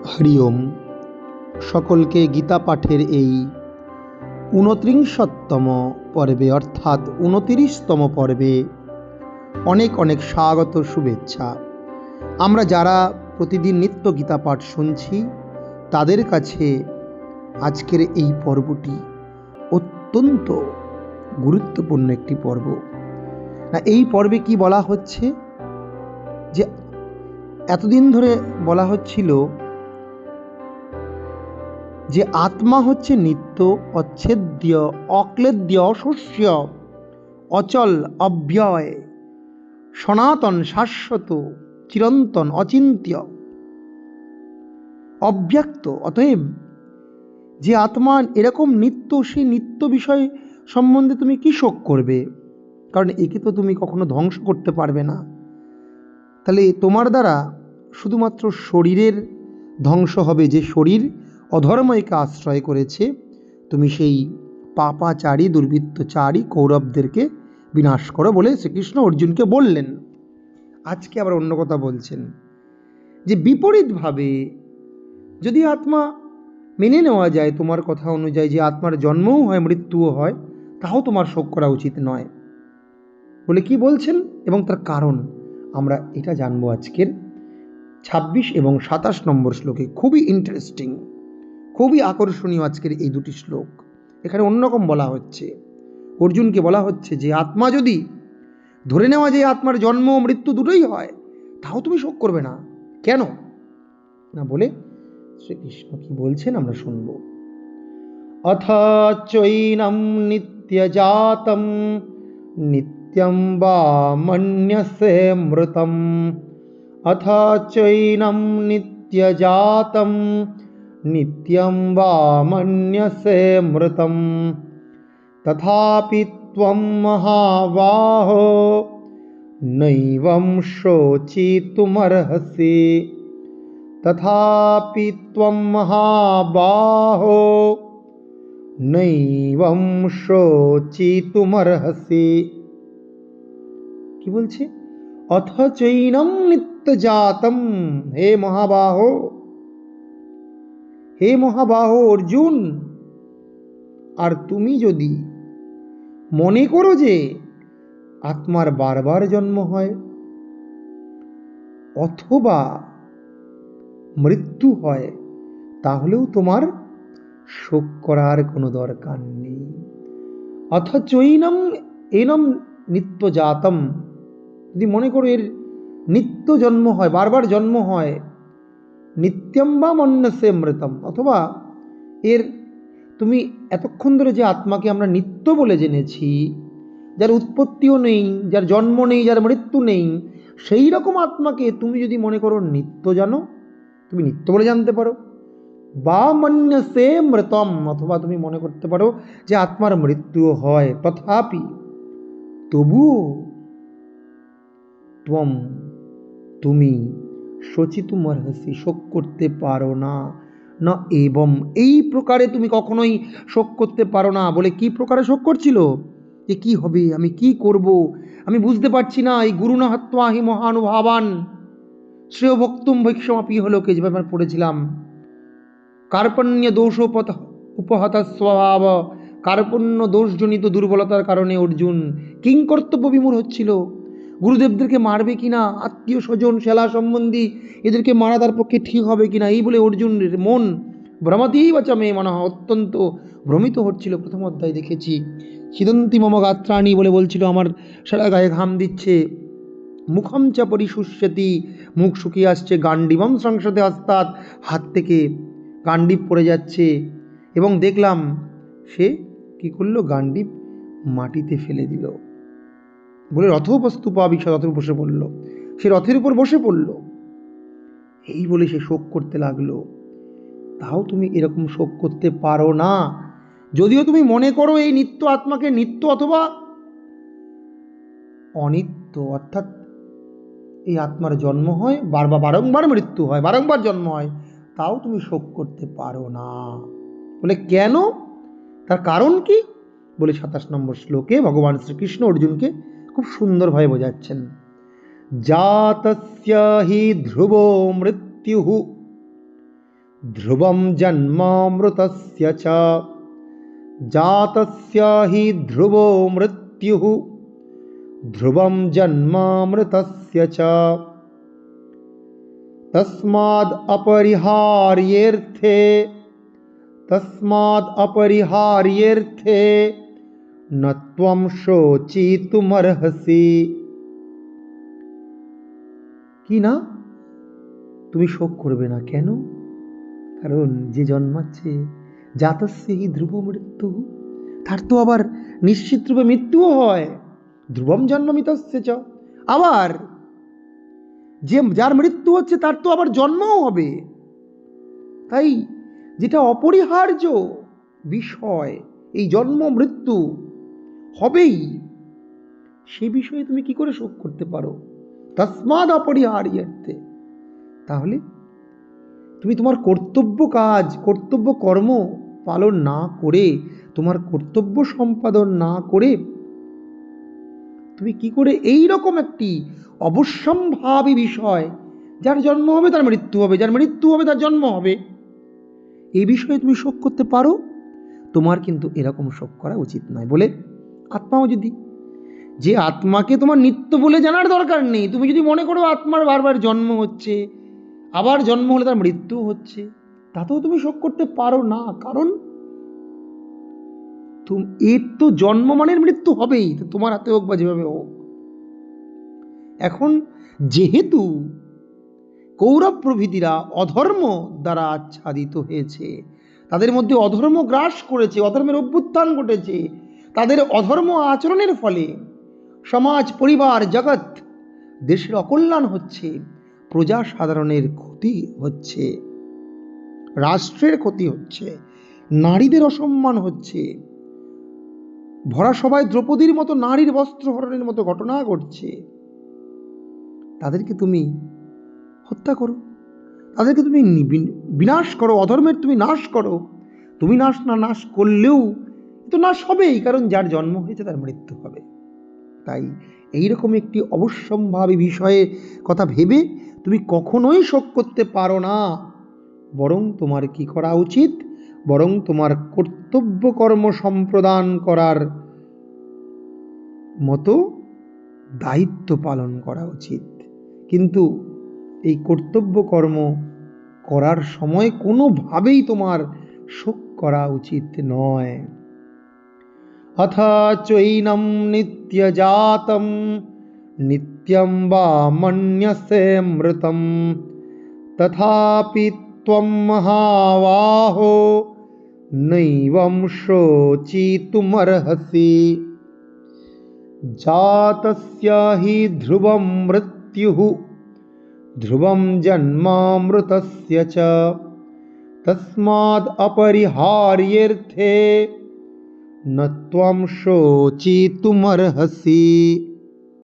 হরি ওম। সকলকে গীতা পাঠের এই 29তম পর্বে অর্থাৎ 29তম পর্বে অনেক অনেক স্বাগত, শুভেচ্ছা। আমরা যারা প্রতিদিন নিত্য গীতা পাঠ শুনছি তাদের কাছে আজকের এই পর্বটি অত্যন্ত গুরুত্বপূর্ণ একটি পর্ব। এই পর্বে কি বলা হচ্ছে, যে এতদিন ধরে বলা হচ্ছিল যে আত্মা হচ্ছে নিত্য, অচ্ছেদ্য, অক্লেদ্য, অশস্য, অচল, অব্যয়, সনাতন, শাশ্বত, চিরন্তন, অচিন্ত্য, অব্যক্ত। অতএব যে আত্মা এরকম নিত্য, সেই নিত্য বিষয় সম্বন্ধে তুমি কি শোক করবে? কারণ একে তো তুমি কখনো ধ্বংস করতে পারবে না। তাহলে তোমার দ্বারা শুধুমাত্র শরীরের ধ্বংস হবে। যে শরীর অধর্মকে আশ্রয় করেছে, তুমি সেই পাপাচারী, দুর্বৃত্তচারী কৌরবদেরকে বিনাশ করো বলে শ্রীকৃষ্ণ অর্জুনকে বললেন। আজকে আবার অন্য কথা বলছেন, যে বিপরীতভাবে যদি আত্মা মেনে নেওয়া যায় তোমার কথা অনুযায়ী, যে আত্মার জন্মও হয় মৃত্যুও হয়, তাও তোমার শোক করা উচিত নয় বলে কি বলছেন এবং তার কারণ আমরা এটা জানবো আজকের 26 এবং 27 নম্বর শ্লোকে। খুবই ইন্টারেস্টিং, খুবই আকর্ষণীয় আজকের এই দুটি শ্লোক। এখানে অন্যরকম বলা হচ্ছে, অর্জুনকে বলা হচ্ছে যে আত্মা যদি ধরে নেওয়া যায় আত্মার জন্ম মৃত্যু দুটোই হয়, তাও তুমি শোক করবে না। কেন না বলে শ্রীকৃষ্ণ কি বলছেন আমরা শুনব। অথ চৈনম নিত্যজাতম নিত্যম বা মন্যসে মৃতম। অথ চৈনম নিত্যজাতম নিত্যম বা মন্যসে মৃতম। তথাপি ত্বম মহাবাহো নৈবম শোচিতুমর্হসি। তথাপি ত্বম মহাবাহো নৈবম শোচিতুমর্হসি। কি বলছে? অথ চৈনম নিত্যজাতম, হে মহাবাহো, হে মহাবাহো অর্জুন, আর তুমি যদি মনে করো যে আত্মার বারবার জন্ম হয় অথবা মৃত্যু হয়, তাহলেও তোমার শোক করার কোনো দরকার নেই। অথ চৈনম এনম নিত্যজাতম, যদি মনে করো এর নিত্য জন্ম হয়, বারবার জন্ম হয়, নিত্যম বা মন্যসে মৃতম, অথবা এর তুমি এতক্ষণ ধরে যে আত্মাকে আমরা নিত্য বলে জেনেছি, যার উৎপত্তিও নেই, যার জন্ম নেই, যার মৃত্যু নেই, সেই রকম আত্মাকে তুমি যদি মনে করো নিত্য জানো, তুমি নিত্য বলে জানতে পারো। বা মন্যসে মৃতম, অথবা তুমি মনে করতে পারো যে আত্মার মৃত্যুও হয়, তথাপি তবুও ত্বম তুমি শোচিতুমর্হসি শোক করতে পারো না। না এবং এই প্রকারে তুমি কখনোই শোক করতে পারো না। বলে কি প্রকারে শোক করছিল? যে কি হবে, আমি কি করব, আমি বুঝতে পারছি না। এই গুরু না হত্বা হি মহানুভাবান শ্রেয় ভক্তুম ভৈক্ষমাপি হলো কে, যেভাবে আমরা পড়েছিলাম। কার্পণ্য দোষ উপহত স্বভাব, কার্পণ্য দোষজনিত দুর্বলতার কারণে অর্জুন কিংকর্তব্য বিমূঢ় হচ্ছিল। গুরুদেবদেরকে মারবে কিনা, আত্মীয় স্বজন সেলা সম্বন্ধী এদেরকে মারা তার পক্ষে ঠিক হবে কিনা, এই বলে অর্জুনের মন ভ্রমাতেই বাঁচামে মনে হয় অত্যন্ত ভ্রমিত হচ্ছিল। প্রথম অধ্যায় দেখেছি, ছিদন্তি মম গাত্রাণী বলে বলছিল আমার সারা গায়ে ঘাম দিচ্ছে। মুখম চা পরিশুষ্যতি, মুখ শুকিয়ে আসছে। গান্ডিবম সংসদে হস্তাৎ, হাত থেকে গান্ডিব পড়ে যাচ্ছে। এবং দেখলাম সে কি করলো, গান্ডিব মাটিতে ফেলে দিল। বলে রথোপস্তূপা বিশা, রথের বসে পড়ল, সে রথের উপর বসে পড়ল। এই বলে সে শোক করতে লাগলো। তাও তুমি এরকম শোক করতে পারো না, যদিও তুমি মনে করো এই নিত্য আত্মাকে নিত্য অথবা অনিত্য, অর্থাৎ এই আত্মার জন্ম হয় বারবার, বারংবার মৃত্যু হয়, বারংবার জন্ম হয়, তাও তুমি শোক করতে পারো না। বলে কেন, তার কারণ কি? বলে 27 নম্বর শ্লোকে ভগবান শ্রীকৃষ্ণ অর্জুনকে খুব সুন্দরভাবে বোঝাচ্ছেন। জাতস্য হি ধ্রুবো মৃত্যুঃ ध्रुवं जन्मामृतस्य च जातस्य हि ध्रुवो मृत्युः ध्रुवं जन्मामृतस्य च तस्माद् अपरिहार्येऽर्थे न त्वं शोचितुमर्हसि। কি না, তুমি শোক করবে না কেন? কারণ যে জন্মাচ্ছে জাতস্য হি ধ্রুব মৃত্যু, তার তো আবার নিশ্চিত রূপে মৃত্যুও হয়। ধ্রুবম জন্মমিতস্য চ, আবার যে যার মৃত্যু হচ্ছে তার তো আবার জন্মও হবে। তাই যেটা অপরিহার্য বিষয়, এই জন্ম মৃত্যু হবেই, সে বিষয়ে তুমি কি করে শোক করতে পারো? তস্মাদ অপরিহার্যের্থে, তাহলে তুমি তোমার কর্তব্য কাজ, কর্তব্য কর্ম পালন না করে, তোমার কর্তব্য সম্পাদন না করে তুমি কি করে এই রকম একটি অবশ্যম্ভাবী বিষয়, যার জন্ম হবে তার মৃত্যু হবে, যার মৃত্যু হবে তার জন্ম হবে, এই বিষয়ে তুমি শোক করতে পারো? তোমার কিন্তু এরকম শোক করা উচিত নয়। বলে আত্মাও যদি, যে আত্মাকে তোমার নিত্য বলে জানার দরকার নেই, তুমি যদি মনে করো আত্মার বারবার জন্ম হচ্ছে, আবার জন্ম হলে তার মৃত্যু হচ্ছে, তাতেও তুমি শোক করতে পারো না। কারণ এর তো জন্ম মানের মৃত্যু হবেই, তো তোমার হাতে হোক বা যেভাবে হোক। এখন যেহেতু কৌরব প্রভৃতিরা অধর্ম দ্বারা আচ্ছাদিত হয়েছে, তাদের মধ্যে অধর্ম গ্রাস করেছে, অধর্মের অভ্যুত্থান ঘটেছে, তাদের অধর্ম আচরণের ফলে সমাজ, পরিবার, জগৎ, দেশের অকল্যাণ হচ্ছে, প্রজা সাধারণের ক্ষতি হচ্ছে, রাষ্ট্রের ক্ষতি হচ্ছে, নারীদের অসম্মান হচ্ছে, ভরা সবাই দ্রৌপদীর মতো নারীর বস্ত্র হরণের মতো ঘটনা ঘটছে, তাদেরকে তুমি হত্যা করো, তাদেরকে তুমি বিনাশ করো, অধর্মের তুমি নাশ করো। তুমি নাশ করলেও তো নাশ হবেই, কারণ যার জন্ম হয়েছে তার মৃত্যু হবে। তাই এইরকম একটি অবশ্যম্ভাবী বিষয়ের কথা ভেবে তুমি কখনোই শোক করতে পারো না। বরং তোমার কি করা উচিত? বরং তোমার কর্তব্য কর্ম সম্প্রদান করার মতো দায়িত্ব পালন করা উচিত। কিন্তু এই কর্তব্য কর্ম করার সময় কোনোভাবেই তোমার শোক করা উচিত নয়। অথ চৈনম নিত্যজাতম নিত্যম বা মন্যসে মৃতম তথাপি ত্বম মহাবাহো নৈবম শোচিতুমর্হসি। জাতস্য হি ধ্রুবম মৃত্যুঃ ধ্রুবম জন্মামৃতস্য চ তস্মাদ অপরিহার্যের্থে ন ত্বম শোচিতুমর্হসি।